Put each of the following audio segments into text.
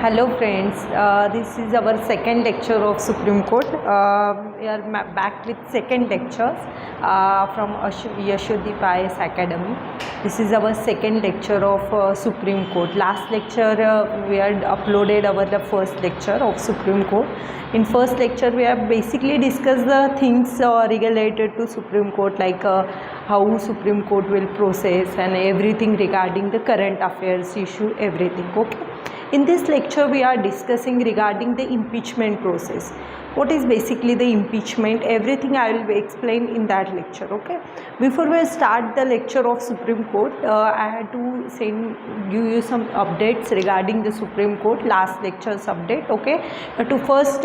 Hello friends, this is our second lecture of Supreme Court. We are back with second lectures from Yashodi IAS Academy. This is our second lecture of Supreme Court. Last lecture we had uploaded our first lecture of Supreme Court. In first lecture we have basically discussed the things related to Supreme Court, like how Supreme Court will process and everything regarding the current affairs issue, everything. Okay. In this lecture we are discussing regarding the impeachment process. What is basically the impeachment? Everything I will explain in that lecture. Okay. Before we start the lecture of Supreme Court, I had to give you some updates regarding the Supreme Court, last lecture's update. Okay. To first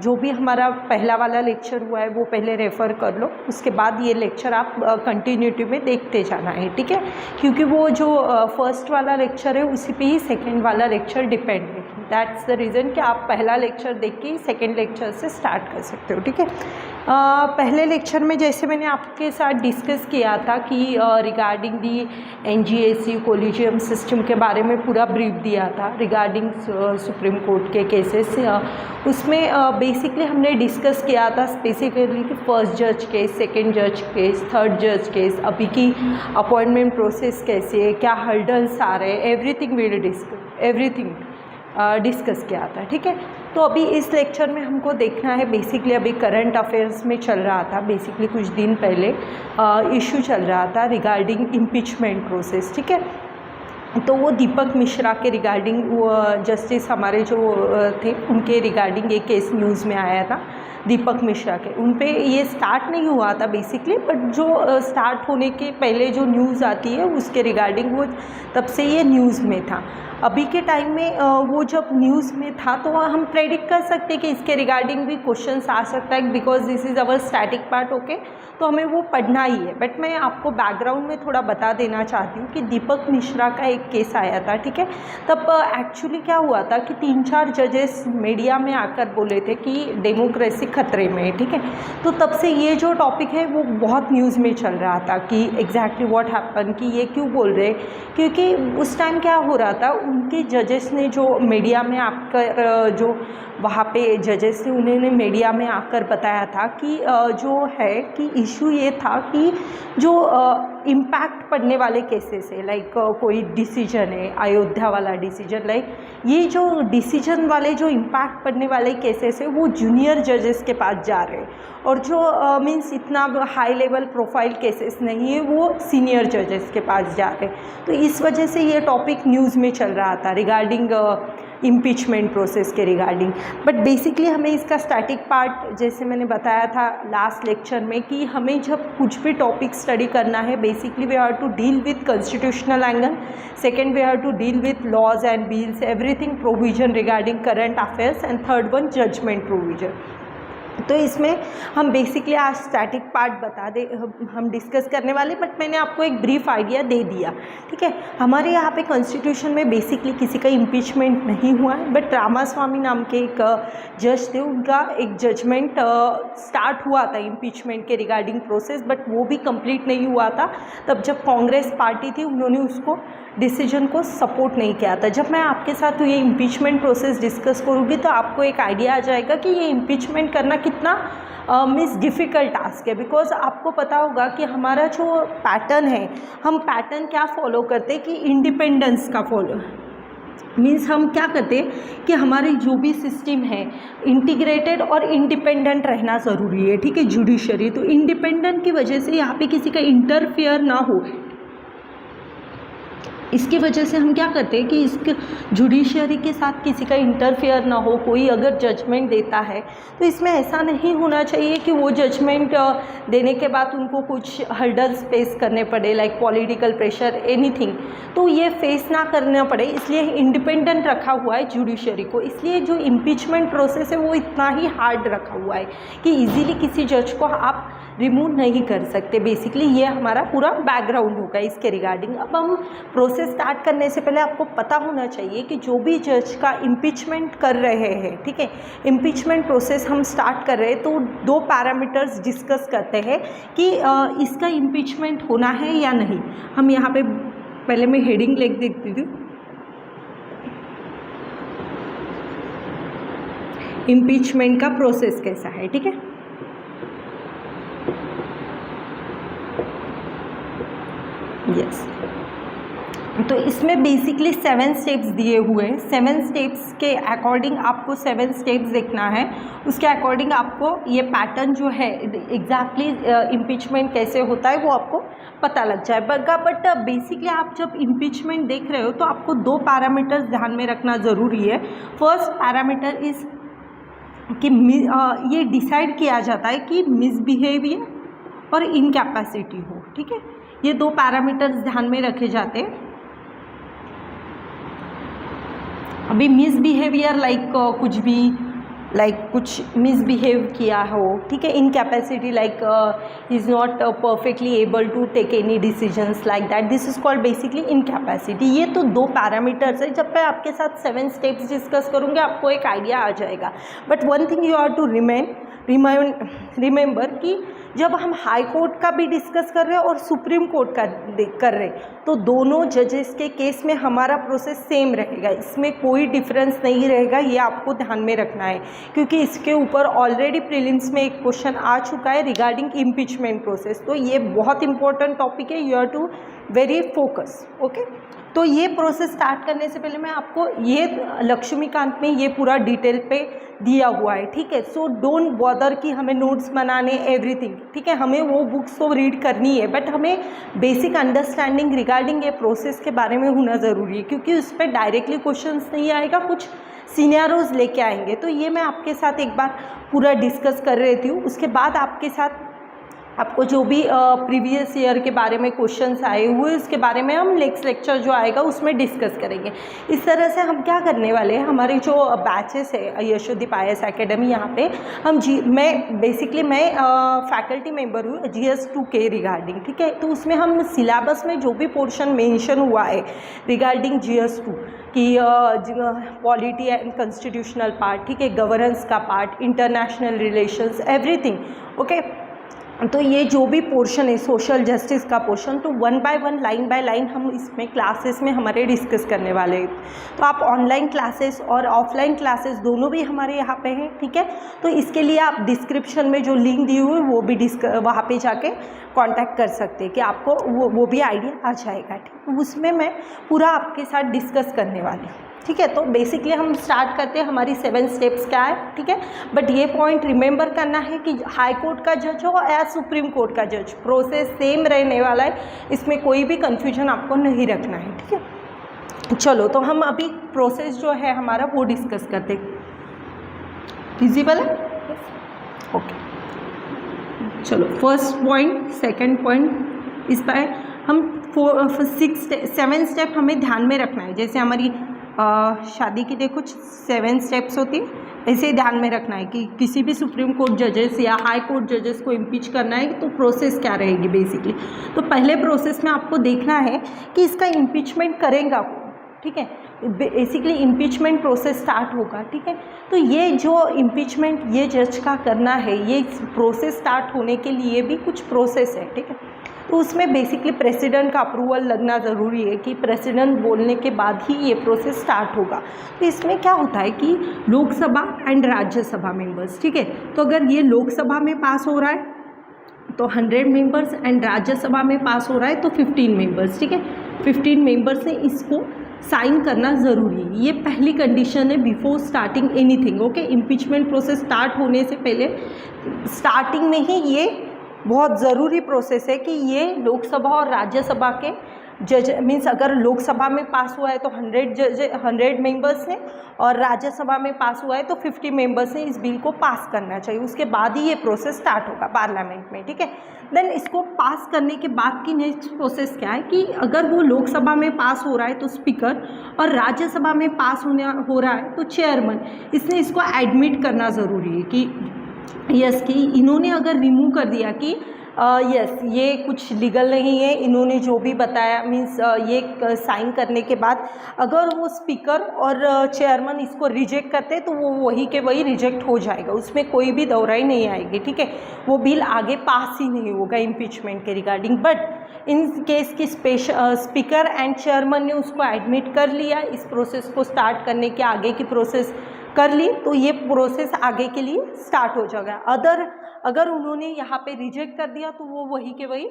जो भी हमारा पहला वाला lecture हुआ है वो पहले refer कर लो, उसके बाद ये लेक्चर आप कंटिन्यूटी में देखते जाना है, ठीक है, क्योंकि वो जो फर्स्ट वाला लेक्चर है उसी पे ही सेकंड वाला लेक्चर डिपेंड है. दैट्स द रीज़न कि आप पहला लेक्चर देख के सेकंड लेक्चर से स्टार्ट कर सकते हो, ठीक है. पहले लेक्चर में जैसे मैंने आपके साथ डिस्कस किया था कि regarding the NGSC collegium system के बारे में पूरा ब्रीफ दिया था रिगार्डिंग सुप्रीम कोर्ट के केसेस. उसमें बेसिकली हमने डिस्कस किया था स्पेसिफिकली कि फर्स्ट जज केस, सेकंड जज केस, थर्ड जज केस, अभी की अपॉइंटमेंट प्रोसेस कैसे है, क्या हर्डल्स आ रहे हैं, एवरीथिंग डिस्कस किया था, ठीक है. तो अभी इस लेक्चर में हमको देखना है बेसिकली अभी करंट अफेयर्स में चल रहा था, बेसिकली कुछ दिन पहले इशू चल रहा था रिगार्डिंग इम्पीचमेंट प्रोसेस, ठीक है. तो वो दीपक मिश्रा के रिगार्डिंग वो जस्टिस हमारे जो थे उनके रिगार्डिंग एक केस न्यूज़ में आया था दीपक मिश्रा के. उन पे ये स्टार्ट नहीं हुआ था बेसिकली, बट जो स्टार्ट होने के पहले जो न्यूज़ आती है उसके रिगार्डिंग वो तब से ये न्यूज़ में था. अभी के टाइम में वो जब न्यूज़ में था तो हम प्रेडिक्ट कर सकते हैं कि इसके रिगार्डिंग भी क्वेश्चंस आ सकता है, because this is our static part. Okay, तो हमें वो पढ़ना ही है. बट मैं आपको बैकग्राउंड में थोड़ा बता देना चाहती हूँ कि दीपक मिश्रा का एक केस आया था, ठीक है. तब एक्चुअली क्या हुआ था कि 3-4 जजेस मीडिया में आकर बोले थे कि डेमोक्रेसी खतरे में है, ठीक है. तो तब से ये जो टॉपिक है वो बहुत न्यूज़ में चल रहा था कि एग्जैक्टली व्हाट हैपन, कि ये क्यों बोल रहे, क्योंकि उस टाइम क्या हो रहा था, उनके जजेस ने जो मीडिया में आकर जो वहाँ पे जजेस थे उन्होंने मीडिया में आकर बताया था कि जो है कि इशू ये था कि जो इम्पैक्ट पड़ने वाले केसेस है, लाइक कोई डिसीजन है, अयोध्या वाला डिसीजन, लाइक ये जो डिसीजन वाले जो इम्पैक्ट पड़ने वाले केसेस है वो जूनियर जजेस के पास जा रहे हैं, और जो मीन्स इतना हाई लेवल प्रोफाइल केसेस नहीं है वो सीनियर जजेस के पास जा रहे हैं. तो इस वजह से ये टॉपिक न्यूज़ में चल रहा था रिगार्डिंग इम्पीचमेंट प्रोसेस के रिगार्डिंग. बट बेसिकली हमें इसका स्टैटिक पार्ट जैसे मैंने बताया था लास्ट लेक्चर में कि हमें जब कुछ भी टॉपिक स्टडी करना है basically we have to deal with constitutional angle, second we have to deal with laws and bills, everything provision regarding current affairs, and third one judgement provision. तो इसमें हम बेसिकली आज स्टैटिक पार्ट हम discuss करने वाले, but मैंने आपको एक ब्रीफ आइडिया दे दिया, ठीक है. हमारे यहाँ पे कॉन्स्टिट्यूशन में बेसिकली किसी का इम्पीचमेंट नहीं हुआ है, बट रामास्वामी नाम के एक जज थे, उनका एक जजमेंट स्टार्ट हुआ था इम्पीचमेंट के रिगार्डिंग प्रोसेस, बट वो भी कंप्लीट नहीं हुआ था. तब जब कांग्रेस पार्टी थी उन्होंने उसको डिसीजन को सपोर्ट नहीं किया था. जब मैं आपके साथ ये इम्पीचमेंट प्रोसेस डिस्कस करूँगी तो आपको एक आइडिया आ जाएगा कि ये इम्पीचमेंट करना कितना मीन्स डिफ़िकल्ट टास्क है, बिकॉज आपको पता होगा कि हमारा जो पैटर्न है, हम पैटर्न क्या फॉलो करते हैं कि इंडिपेंडेंस का फॉलो मीन्स हम क्या करते हैं कि हमारी जो भी सिस्टम है इंटीग्रेटेड और इंडिपेंडेंट रहना ज़रूरी है, ठीक है, जुडिशरी. तो इंडिपेंडेंट की वजह से यहाँ पे किसी का इंटरफेयर ना हो, इसकी वजह से हम क्या करते हैं कि इसके जुडिशरी के साथ किसी का इंटरफेयर ना हो. कोई अगर जजमेंट देता है तो इसमें ऐसा नहीं होना चाहिए कि वो जजमेंट देने के बाद उनको कुछ हर्डल्स फेस करने पड़े, लाइक पॉलिटिकल प्रेशर, एनीथिंग. तो ये फेस ना करना पड़े, इसलिए इंडिपेंडेंट रखा हुआ है जुडिशरी को. इसलिए जो इम्पीचमेंट प्रोसेस है वो इतना ही हार्ड रखा हुआ है कि इजीली किसी जज को आप रिमूव नहीं कर सकते. बेसिकली ये हमारा पूरा बैकग्राउंड होगा इसके रिगार्डिंग. अब हम प्रोसेस स्टार्ट करने से पहले आपको पता होना चाहिए कि जो भी जज का इम्पीचमेंट कर रहे हैं, ठीक है, इम्पीचमेंट प्रोसेस हम स्टार्ट कर रहे हैं तो 2 पैरामीटर्स डिस्कस करते हैं कि इसका इम्पीचमेंट होना है या नहीं. हम यहाँ पे पहले मैं हेडिंग लिख देती हूँ. इम्पीचमेंट का प्रोसेस कैसा है, ठीक है। यस, तो इसमें बेसिकली 7 स्टेप्स दिए हुए हैं। 7 स्टेप्स के अकॉर्डिंग आपको 7 स्टेप्स देखना है, उसके अकॉर्डिंग आपको ये पैटर्न जो है एग्जैक्टली इम्पीचमेंट कैसे होता है वो आपको पता लग जाएगा। बट बेसिकली आप जब इम्पीचमेंट देख रहे हो तो आपको 2 पैरामीटर्स ध्यान में रखना ज़रूरी है। फर्स्ट पैरामीटर इज़ कि ये डिसाइड किया जाता है कि मिसबिहेवियर और इनकैपेसिटी हो, ठीक है। ये 2 पैरामीटर्स ध्यान में रखे जाते हैं। अभी मिसबिहेवियर कुछ भी कुछ मिसबिहेव किया हो, ठीक है। Incapacity is not perfectly able to take any decisions like that, this is called basically incapacity. ये तो 2 पैरामीटर्स है। जब मैं आपके साथ 7 स्टेप्स डिस्कस करूँगी आपको एक आइडिया आ जाएगा। But one thing you have to remember कि जब हम हाई कोर्ट का भी डिस्कस कर रहे हैं और सुप्रीम कोर्ट का कर रहे हैं तो दोनों जजेस के केस में हमारा प्रोसेस सेम रहेगा, इसमें कोई डिफरेंस नहीं रहेगा। ये आपको ध्यान में रखना है क्योंकि इसके ऊपर ऑलरेडी प्रीलिम्स में एक क्वेश्चन आ चुका है रिगार्डिंग इम्पीचमेंट प्रोसेस। तो ये बहुत इंपॉर्टेंट टॉपिक है, you have to very focus, okay. तो ये प्रोसेस स्टार्ट करने से पहले मैं आपको ये लक्ष्मीकांत में ये पूरा डिटेल पे दिया हुआ है, ठीक है। सो डोंट बॉदर कि हमें नोट्स बनाने एवरीथिंग, ठीक है। हमें वो बुक्स तो रीड करनी है बट हमें बेसिक अंडरस्टैंडिंग रिगार्डिंग ये प्रोसेस के बारे में होना ज़रूरी है क्योंकि उस पर डायरेक्टली क्वेश्चंस नहीं आएगा, कुछ सिनेरियोज लेके आएंगे। तो ये मैं आपके साथ एक बार पूरा डिस्कस कर रही थी। उसके बाद आपके साथ आपको जो भी प्रीवियस ईयर के बारे में क्वेश्चंस आए हुए उसके बारे में हम नेक्स्ट लेक्चर जो आएगा उसमें डिस्कस करेंगे। इस तरह से हम क्या करने वाले हैं, हमारे जो बैचेस है यशोदीप IAS एकेडमी, यहाँ पे हम मैं फैकल्टी मेंबर हूँ GS2K रिगार्डिंग, ठीक है। तो उसमें हम सिलेबस में जो भी पोर्शन मेंशन हुआ है रिगार्डिंग GS2 कि पॉलिटी एंड कॉन्स्टिट्यूशनल पार्ट, ठीक है, गवर्नेंस का part, international relations, everything, okay. तो ये जो भी पोर्शन है सोशल जस्टिस का पोर्शन, तो 1 बाय 1 लाइन बाय लाइन हम इसमें क्लासेस में हमारे डिस्कस करने वाले हैं। तो आप ऑनलाइन क्लासेस और ऑफलाइन क्लासेस दोनों भी हमारे यहाँ पे हैं, ठीक है। तो इसके लिए आप डिस्क्रिप्शन में जो लिंक दी हुई है वो भी वहाँ पे जाके कांटेक्ट कर सकते हैं कि आपको वो भी आइडिया आ जाएगा, ठीक। उसमें मैं पूरा आपके साथ डिस्कस करने वाली हूँ, ठीक है। तो बेसिकली हम स्टार्ट करते हैं, हमारी 7 स्टेप्स क्या है, ठीक है। बट ये पॉइंट रिमेंबर करना है कि हाई कोर्ट का जज हो या सुप्रीम कोर्ट का जज, प्रोसेस सेम रहने वाला है, इसमें कोई भी कन्फ्यूजन आपको नहीं रखना है, ठीक है। चलो, तो हम अभी प्रोसेस जो है हमारा वो डिस्कस करते हैं। फिजिबल है, ओके। चलो, फर्स्ट पॉइंट, सेकेंड पॉइंट, इस पर हम 7 स्टेप हमें ध्यान में रखना है। जैसे हमारी शादी की देखो 7 स्टेप्स होती है, ऐसे ही ध्यान में रखना है कि किसी भी सुप्रीम कोर्ट जजेस या हाई कोर्ट जजेस को इम्पीच करना है तो प्रोसेस क्या रहेगी बेसिकली। तो पहले प्रोसेस में आपको देखना है कि इसका इम्पीचमेंट करेगा, ठीक है। बेसिकली इम्पीचमेंट प्रोसेस स्टार्ट होगा, ठीक है। तो ये जो इम्पीचमेंट ये जज का करना है, ये प्रोसेस स्टार्ट होने के लिए भी कुछ प्रोसेस है, ठीक है। तो उसमें बेसिकली प्रेसिडेंट का अप्रूवल लगना ज़रूरी है कि प्रेसिडेंट बोलने के बाद ही ये प्रोसेस स्टार्ट होगा। तो इसमें क्या होता है कि लोकसभा एंड राज्यसभा मेंबर्स, ठीक है। तो अगर ये लोकसभा में पास हो रहा है तो 100 मेंबर्स एंड राज्यसभा में पास हो रहा है तो 15 मेंबर्स, ठीक है। 15 मेंबर्स ने इसको साइन करना ज़रूरी है। ये पहली कंडीशन है before starting anything, okay. Impeachment process start होने से पहले स्टार्टिंग में ही ये बहुत ज़रूरी प्रोसेस है कि ये लोकसभा और राज्यसभा के जज मीन्स अगर लोकसभा में पास हुआ है तो 100 मेंबर्स ने और राज्यसभा में पास हुआ है तो 50 मेंबर्स ने इस बिल को पास करना चाहिए। उसके बाद ही ये प्रोसेस स्टार्ट होगा पार्लियामेंट में, ठीक है। देन इसको पास करने के बाद की नेक्स्ट प्रोसेस क्या है कि अगर वो लोकसभा में पास हो रहा है तो स्पीकर और राज्यसभा में पास हो रहा है तो चेयरमैन, इसने इसको एडमिट करना ज़रूरी है कि यस कि इन्होंने अगर रिमूव कर दिया कि यस ये कुछ लीगल नहीं है, इन्होंने जो भी बताया मीन्स ये साइन करने के बाद अगर वो स्पीकर और चेयरमैन इसको रिजेक्ट करते हैं तो वो वही के वही रिजेक्ट हो जाएगा, उसमें कोई भी दोहराई नहीं आएगी, ठीक है। वो बिल आगे पास ही नहीं होगा इम्पीचमेंट के रिगार्डिंग। बट इन केस की स्पीकर एंड चेयरमैन ने उसको एडमिट कर लिया, इस प्रोसेस को स्टार्ट करने के आगे की प्रोसेस कर ली तो ये प्रोसेस आगे के लिए स्टार्ट हो जाएगा। अगर उन्होंने यहाँ पे रिजेक्ट कर दिया तो वो वही के वही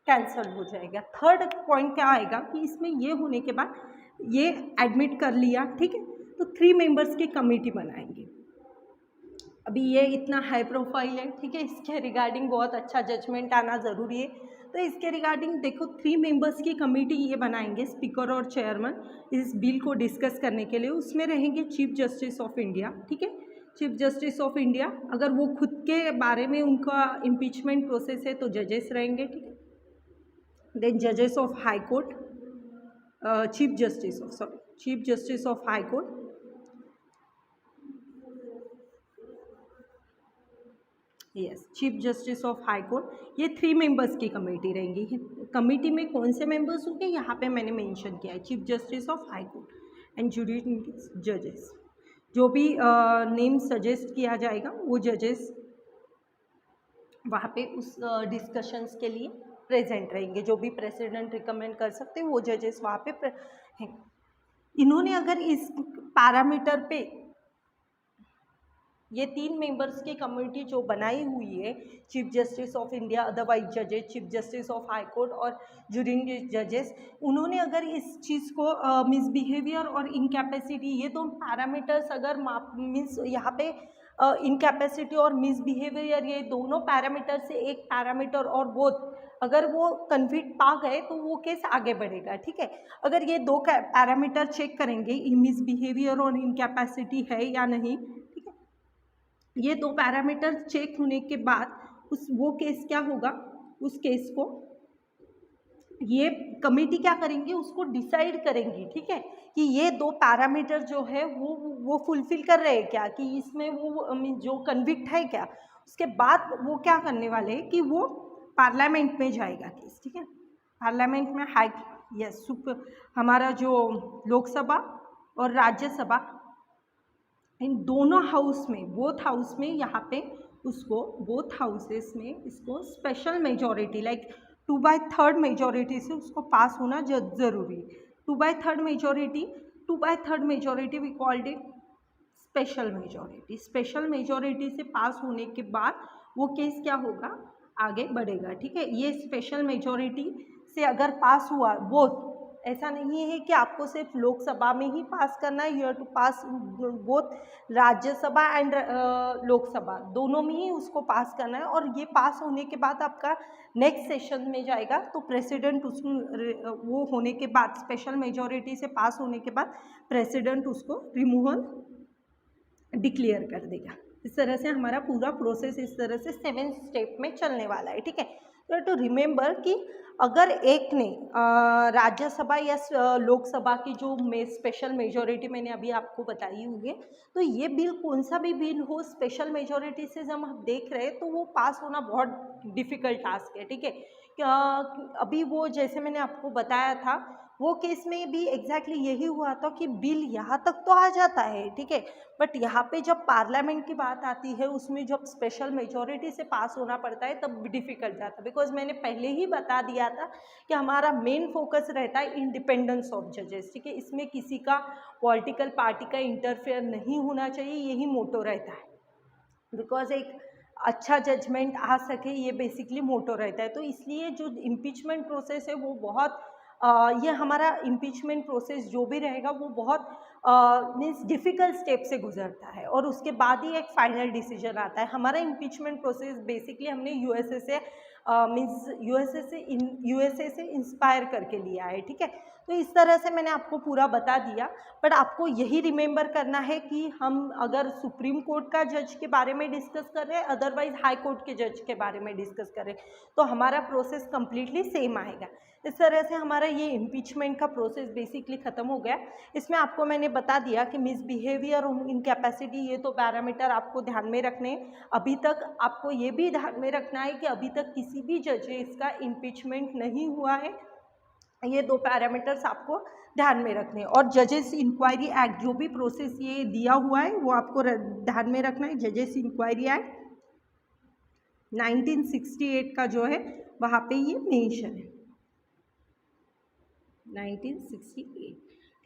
कैंसिल हो जाएगा। थर्ड पॉइंट क्या आएगा कि इसमें ये होने के बाद ये एडमिट कर लिया, ठीक है, तो 3 मेंबर्स की कमेटी बनाएंगे। अभी ये इतना हाई प्रोफाइल है, ठीक है, इसके रिगार्डिंग बहुत अच्छा जजमेंट आना ज़रूरी है। तो इसके रिगार्डिंग देखो 3 मेंबर्स की कमेटी ये बनाएंगे, स्पीकर और चेयरमैन, इस बिल को डिस्कस करने के लिए। उसमें रहेंगे चीफ जस्टिस ऑफ इंडिया, ठीक है, चीफ जस्टिस ऑफ इंडिया। अगर वो खुद के बारे में उनका इम्पीचमेंट प्रोसेस है तो जजेस रहेंगे, ठीक है। देन जजेस of high court, chief justice of high court, yes, chief justice of high court, ये 3 मेंबर्स की कमेटी रहेंगी। कमेटी में कौन से मेंबर्स होंगे यहाँ पे मैंने मेंशन किया है, chief justice of high court and judicial जजेस। जो भी नेम सजेस्ट किया जाएगा वो जजेस वहाँ पे उस डिस्कशंस के लिए प्रेजेंट रहेंगे। जो भी प्रेसिडेंट रिकमेंड कर सकते हैं वो जजेस वहाँ पे हैं। इन्होंने अगर इस पैरामीटर पे ये 3 मेंबर्स की कमेटी जो बनाई हुई है, chief justice of India, otherwise जजेस, chief justice of high court और ज्यूडिशियल जजेस, उन्होंने अगर इस चीज़ को मिसबिहेवियर और इनकैपेसिटी, ये दो पैरामीटर्स अगर मीन्स यहाँ पे इनकैपेसिटी और मिसबिहेवियर, ये दोनों पैरामीटर से एक पैरामीटर और बोथ अगर वो कन्विक्ट पा गए तो वो केस आगे बढ़ेगा, ठीक है। अगर ये 2 पैरामीटर चेक करेंगे, मिसबिहेवियर और इनकैपेसिटी है या नहीं, ये 2 पैरामीटर चेक होने के बाद वो केस क्या होगा, उस केस को ये कमेटी क्या करेंगे, उसको डिसाइड करेंगी, ठीक है, कि ये 2 पैरामीटर जो है वो फुलफिल कर रहे हैं क्या, कि इसमें वो जो कन्विक्ट है क्या। उसके बाद वो क्या करने वाले हैं कि वो पार्लियामेंट में जाएगा केस, ठीक है, पार्लियामेंट में हमारा जो लोकसभा और राज्यसभा, इन दोनों हाउस में, बोथ हाउस में यहाँ पे उसको, बोथ हाउसेस में इसको स्पेशल मेजॉरिटी लाइक 2/3 मेजॉरिटी से उसको पास होना ज़रूरी है। 2/3 majority we called it special majority. Special majority से पास होने के बाद वो केस क्या होगा, आगे बढ़ेगा, ठीक है। ये स्पेशल मेजॉरिटी से अगर पास हुआ, बोथ, ऐसा नहीं है कि आपको सिर्फ लोकसभा में ही पास करना है, you have to pass both Rajya Sabha and Lok Sabha, दोनों में ही उसको पास करना है। और ये पास होने के बाद आपका नेक्स्ट सेशन में जाएगा तो प्रेसिडेंट उसको, वो होने के बाद स्पेशल मेजॉरिटी से पास होने के बाद प्रेसिडेंट उसको रिमूवल डिक्लेयर कर देगा। इस तरह से हमारा पूरा प्रोसेस इस तरह से 7 स्टेप में चलने वाला है, ठीक है। तो टू रिमेंबर कि अगर एक ने राज्यसभा या लोकसभा की जो स्पेशल मेजॉरिटी मैंने अभी आपको बताई हुई है, तो ये बिल कौन सा भी बिल हो, स्पेशल मेजॉरिटी से जब हम देख रहे हैं तो वो पास होना बहुत डिफ़िकल्ट टास्क है, ठीक है। अभी वो जैसे मैंने आपको बताया था, वो केस में भी एग्जैक्टली यही हुआ था कि बिल यहाँ तक तो आ जाता है, ठीक है, बट यहाँ पे जब पार्लियामेंट की बात आती है, उसमें जब स्पेशल मेजॉरिटी से पास होना पड़ता है तब डिफ़िकल्ट जाता है। बिकॉज मैंने पहले ही बता दिया था कि हमारा मेन फोकस रहता है इंडिपेंडेंस ऑफ जजेस, ठीक है, इसमें किसी का पॉलिटिकल पार्टी का इंटरफेयर नहीं होना चाहिए, यही मोटो रहता है। बिकॉज एक अच्छा जजमेंट आ सके, ये बेसिकली मोटो रहता है। तो इसलिए जो इम्पीचमेंट प्रोसेस है वो बहुत ये हमारा इम्पीचमेंट प्रोसेस जो भी रहेगा वो बहुत मीन्स डिफ़िकल्ट स्टेप से गुजरता है और उसके बाद ही एक फाइनल डिसीजन आता है। हमारा इम्पीचमेंट प्रोसेस बेसिकली हमने यूएसए से मीन्स यूएसए से इंस्पायर करके लिया है, ठीक है। तो इस तरह से मैंने आपको पूरा बता दिया, बट आपको यही रिमेंबर करना है कि हम अगर सुप्रीम कोर्ट का जज के बारे में डिस्कस कर रहे हैं, अदरवाइज हाई कोर्ट के जज के बारे में डिस्कस कर रहे हैं, तो हमारा प्रोसेस कम्प्लीटली सेम आएगा। इस तरह से हमारा ये इम्पीचमेंट का प्रोसेस बेसिकली ख़त्म हो गया। इसमें आपको मैंने बता दिया कि मिसबिहेवियर और इनकैपेसिटी, ये तो पैरामीटर आपको ध्यान में रखने हैं। अभी तक आपको ये भी ध्यान में रखना है कि अभी तक किसी भी जजेस का इम्पीचमेंट नहीं हुआ है, ये 2 पैरामीटर्स आपको ध्यान में रखने हैं। और जजेस इंक्वायरी एक्ट जो भी प्रोसेस ये दिया हुआ है वो आपको ध्यान में रखना है। जजेस इंक्वायरी एक्ट 1968 का जो है वहाँ पे ये मेंशन है, 1968।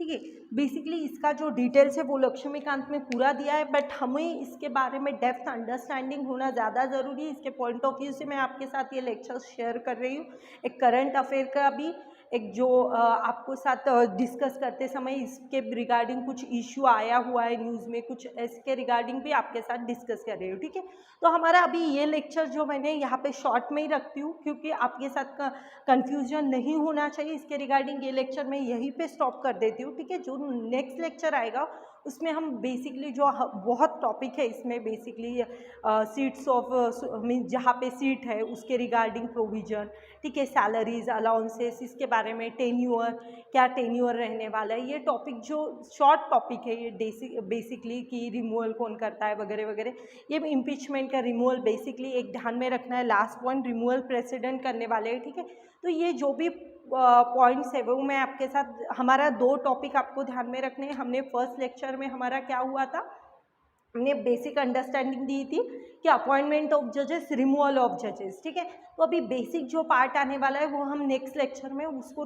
ठीक है। बेसिकली इसका जो डिटेल्स है वो लक्ष्मीकांत में पूरा दिया है, बट हमें इसके बारे में डेप्थ अंडरस्टैंडिंग होना ज़्यादा ज़रूरी है। इसके पॉइंट ऑफ व्यू से मैं आपके साथ ये लेक्चर शेयर कर रही हूँ। एक करंट अफेयर का भी एक जो आपको साथ डिस्कस करते समय इसके रिगार्डिंग कुछ इश्यू आया हुआ है न्यूज़ में, कुछ इसके रिगार्डिंग भी आपके साथ डिस्कस कर रही हूँ। ठीक है, तो हमारा अभी ये लेक्चर जो मैंने यहाँ पे शॉर्ट में ही रखती हूँ क्योंकि आपके साथ का कन्फ्यूजन नहीं होना चाहिए इसके रिगार्डिंग। ये लेक्चर मैं यहीं पे स्टॉप कर देती हूँ। ठीक है, जो नेक्स्ट लेक्चर आएगा उसमें हम बेसिकली जो बहुत टॉपिक है इसमें बेसिकली सीट्स ऑफ मीन जहाँ पे सीट है उसके रिगार्डिंग प्रोविज़न, ठीक है, सैलरीज अलाउंसेस, इसके बारे में टेन्योर, क्या टेन्योर रहने वाला है, ये टॉपिक जो शॉर्ट टॉपिक है ये बेसिकली कि रिमूवल कौन करता है वगैरह वगैरह। ये इम्पीचमेंट का रिमूवल बेसिकली एक ध्यान में रखना है, लास्ट पॉइंट रिमूवल प्रेसिडेंट करने वाले हैं। ठीक है, तो ये जो भी पॉइंट्स है वो मैं आपके साथ, हमारा 2 टॉपिक आपको ध्यान में रखने हैं। हमने फर्स्ट लेक्चर में हमारा क्या हुआ था, हमने बेसिक अंडरस्टैंडिंग दी थी कि अपॉइंटमेंट ऑफ जजेस, रिमूवल ऑफ जजेस। ठीक है, तो अभी बेसिक जो पार्ट आने वाला है वो हम नेक्स्ट लेक्चर में उसको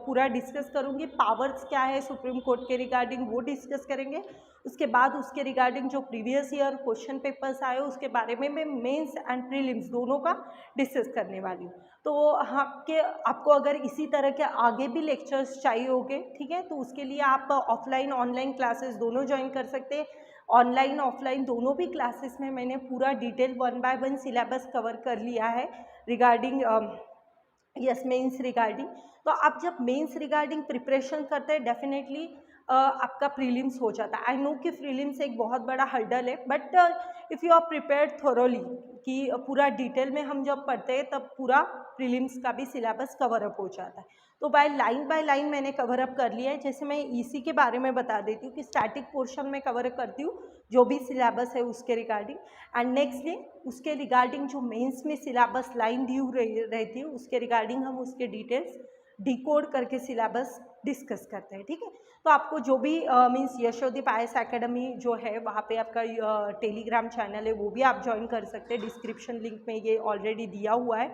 पूरा डिस्कस करूँगी। पावर्स क्या है सुप्रीम कोर्ट के रिगार्डिंग वो डिस्कस करेंगे। उसके बाद उसके रिगार्डिंग जो प्रीवियस ईयर क्वेश्चन पेपर्स आए उसके बारे में मैं मेंस एंड प्रीलिम्स दोनों का डिस्कस करने वाली हूँ। तो आपको अगर इसी तरह के आगे भी लेक्चर्स चाहिए होंगे, ठीक है, तो उसके लिए आप ऑफलाइन ऑनलाइन क्लासेस दोनों ज्वाइन कर सकते हैं। ऑनलाइन ऑफलाइन दोनों भी क्लासेस में मैंने पूरा डिटेल 1 बाय 1 सिलेबस कवर कर लिया है रिगार्डिंग यस मेंस रिगार्डिंग। तो आप जब मेंस रिगार्डिंग प्रिपरेशन करते हैं डेफिनेटली आपका प्रीलिम्स हो जाता है। आई नो कि प्रीलिम्स एक बहुत बड़ा हर्डल है, but if you are prepared thoroughly कि पूरा डिटेल में हम जब पढ़ते हैं तब पूरा प्रीलिम्स का भी सिलेबस कवर अप हो जाता है। तो बाय लाइन मैंने कवर अप कर लिया है। जैसे मैं इसी के बारे में बता देती हूँ कि स्टैटिक पोर्शन में कवर अप करती हूँ जो भी सिलेबस है उसके रिगार्डिंग, एंड नेक्स्ट डे उसके रिगार्डिंग जो मेंस में सिलेबस लाइन ड्यू रहती है उसके रिगार्डिंग हम उसके डिटेल्स डिकोड करके सिलेबस डिस्कस करते हैं। ठीक है, तो आपको जो भी मीन्स यशोदीप IAS एकेडमी जो है वहाँ पे आपका टेलीग्राम चैनल है वो भी आप ज्वाइन कर सकते हैं। डिस्क्रिप्शन लिंक में ये ऑलरेडी दिया हुआ है।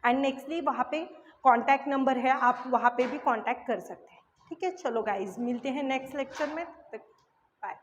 एंड नेक्स्टली वहाँ पे कॉन्टैक्ट नंबर है, आप वहाँ पे भी कॉन्टैक्ट कर सकते हैं। ठीक है, चलो गाइज मिलते हैं नेक्स्ट लेक्चर में, तब तक बाय।